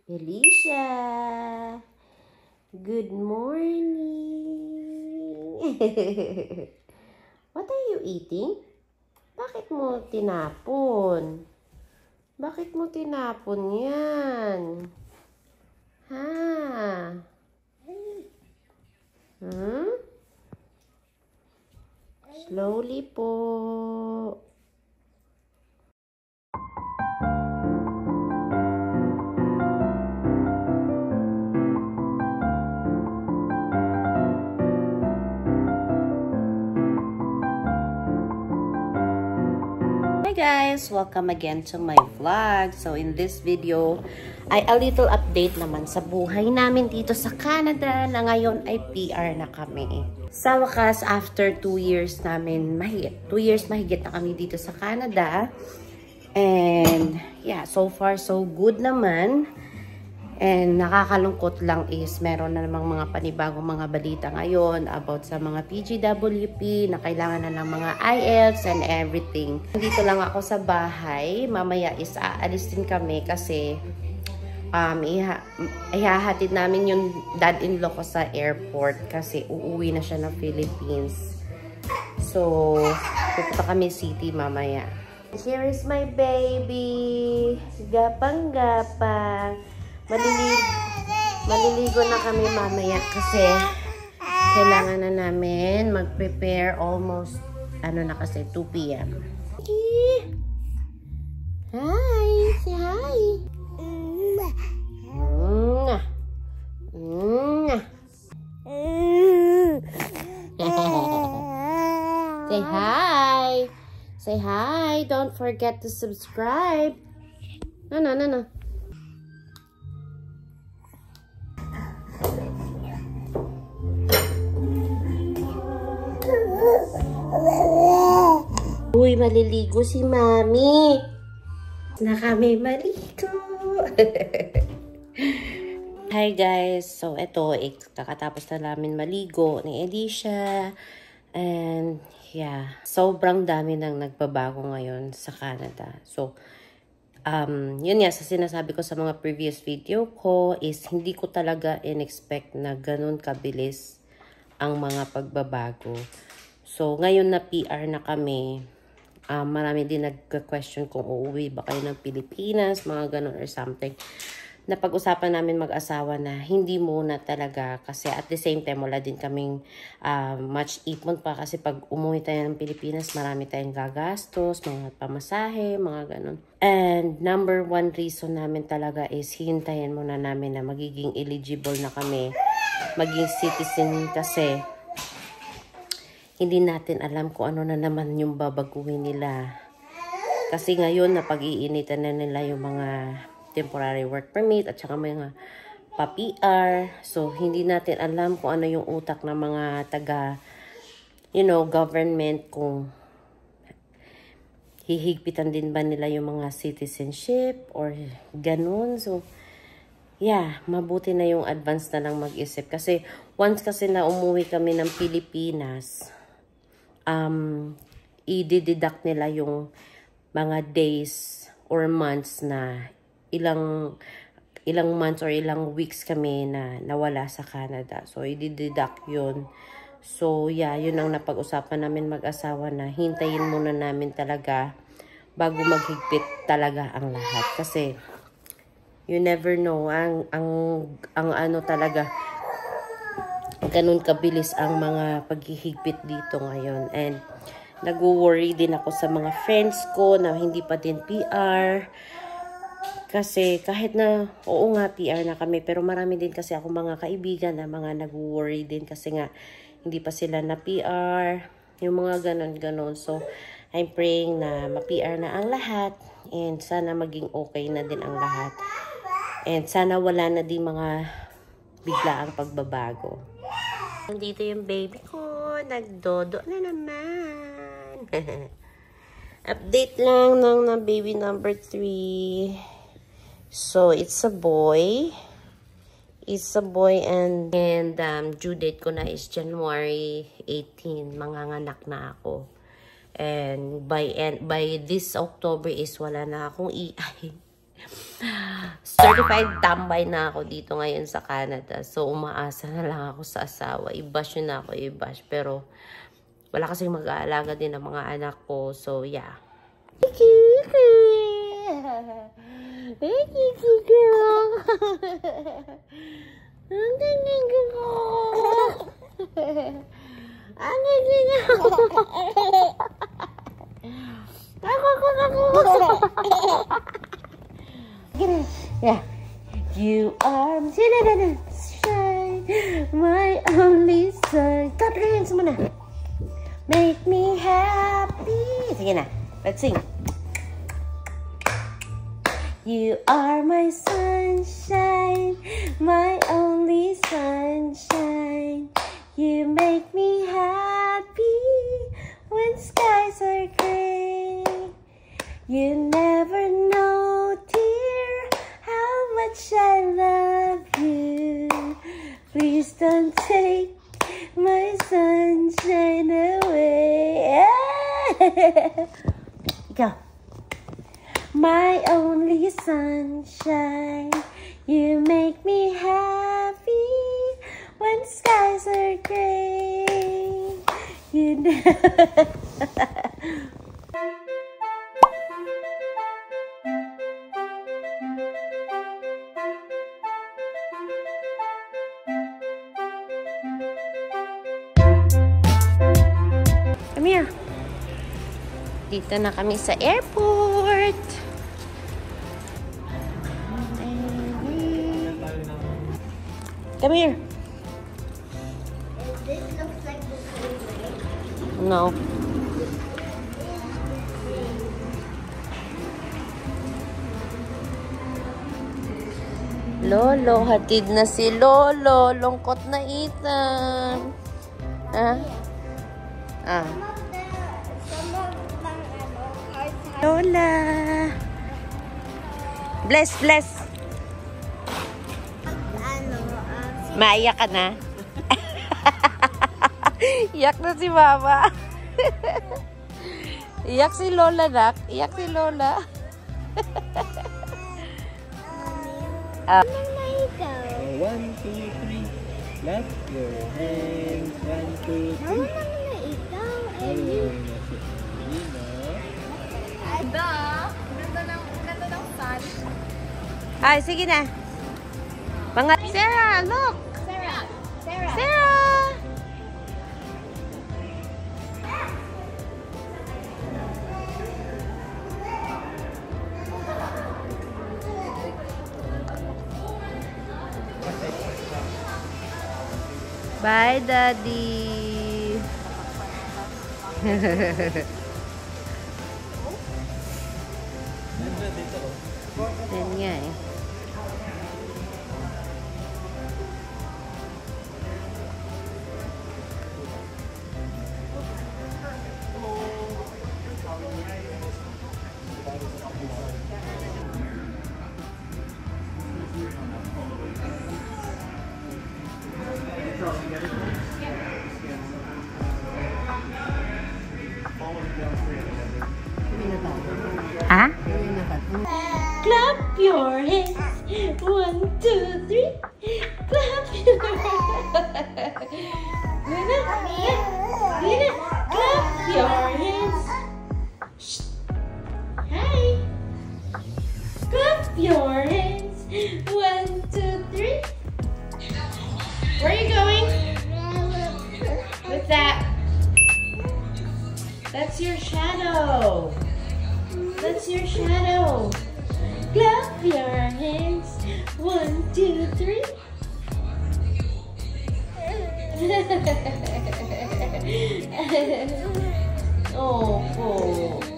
Alicia, good morning. What are you eating? Bakit mo tinapon? Bakit mo tinapon yan? Ha? Slowly po. Hi guys! Welcome again to my vlog. So in this video, ay a little update naman sa buhay namin dito sa Canada na ngayon ay PR na kami. Sa wakas, after 2 years namin, mahigit 2 years mahigit na kami dito sa Canada. And yeah, so far so good naman. And nakakalungkot lang is meron na namang mga panibagong mga balita ngayon about sa mga PGWP na kailangan na ng mga IELTS and everything. Dito lang ako sa bahay. Mamaya is aalis din kami kasi ihahatid namin yung dad-in-law ko sa airport kasi uuwi na siya ng Philippines. So, pupunta kami city mamaya. Here is my baby. Gapang-gapang. Maliligo na kami mamaya kasi kailangan na namin mag-prepare almost, na kasi 2 p.m. Hi! Say hi! Say hi! Say hi! Don't forget to subscribe! No. Uy, maliligo si Mami. Na kami maligo. Hi guys. So, ito, kakatapos na namin maligo ni Alicia. And, yeah. Sobrang dami nang nagbabago ngayon sa Canada. So, yun nga, sa sinasabi ko sa mga previous video ko is hindi ko talaga in-expect na ganun kabilis ang mga pagbabago. So, ngayon na PR na kami, marami din nagka-question kung uuwi ba kayo ng Pilipinas, mga ganun or something. Napag-usapan namin mag-asawa na hindi muna talaga kasi at the same time wala din kaming much ipon pa kasi pag umuwi tayo ng Pilipinas, marami tayong gagastos, mga pamasahe, mga ganun. And number 1 reason namin talaga is hintayin muna namin na magiging eligible na kami, maging citizen kasi hindi natin alam kung ano na naman yung babaguhin nila. Kasi ngayon, napag-iinitan na nila yung mga temporary work permit at saka mga pa-PR. So, hindi natin alam kung ano yung utak ng mga government, kung hihigpitan din ba nila yung mga citizenship or ganun. So, yeah, mabuti na yung advance na lang mag-isip. Kasi, once kasi na umuwi kami ng Pilipinas, i-deduct nila yung mga days or months na ilang months or ilang weeks kami na nawala sa Canada. So, i-deduct yun. So, yeah, yun ang napag-usapan namin mag-asawa na hintayin muna namin talaga bago maghigpit talaga ang lahat. Kasi, you never know, ang ano talaga, ganun kabilis ang mga paghihigpit dito ngayon. And nag-worry din ako sa mga friends ko na hindi pa din PR. Kasi kahit na, oo nga PR na kami, pero marami din kasi ako mga kaibigan na mga nag-worry din kasi nga hindi pa sila na PR. Yung mga ganun. So, I'm praying na ma-PR na ang lahat and sana maging okay na din ang lahat. And sana wala na din mga biglaang pagbabago. Nandito yung baby ko. Nagdodo na naman. Update lang ng baby number 3. So, it's a boy. It's a boy and due date ko na is January 18. Manganganak na ako. And by this October is wala na akong EI. certified tambay na ako dito ngayon sa Canada. So, umaasa na lang ako sa asawa. I-bash yun na ako, i-bash. Pero, wala kasing mag-aalaga din ng mga anak ko. So, yeah. Yeah. You are sunshine, my only sun. Clap your hands muna. Make me happy. Sige na. Let's sing. You are my sunshine, my only sunshine. You make me happy when skies are gray. You never know, dear, how much I love you. Please don't take my sunshine away. Go. My only sunshine, you make me happy when skies are gray. You never. Come here. Dito na kami sa airport. Come here. This looks like the same way. No. Lolo, hatid na si Lolo. Lungkot na Ethan. Ha? Ah. Some of them cars have Lola. Bless, bless. Maiyak ka na? Iyak na si Mama. Iyak si Lola, nak. Iyak si Lola. Mama, 1, 2, 3. Clap your hands. 1, 2, 3. na ikaw. And you. Ganda ng sun. Ay, sige na. Mga Sarah, look. Sarah. Sarah. Bye, Daddy. Yan nga eh. Ha? Clap your hands. 1, 2, 3. Clap your hands. Luna, clap your hands. Shh. Hi. Clap your hands. 1, 2, 3. Where are you going? What's that? That's your shadow. That's your shadow. Clap your hands. 1, 2, 3. Oh, oh.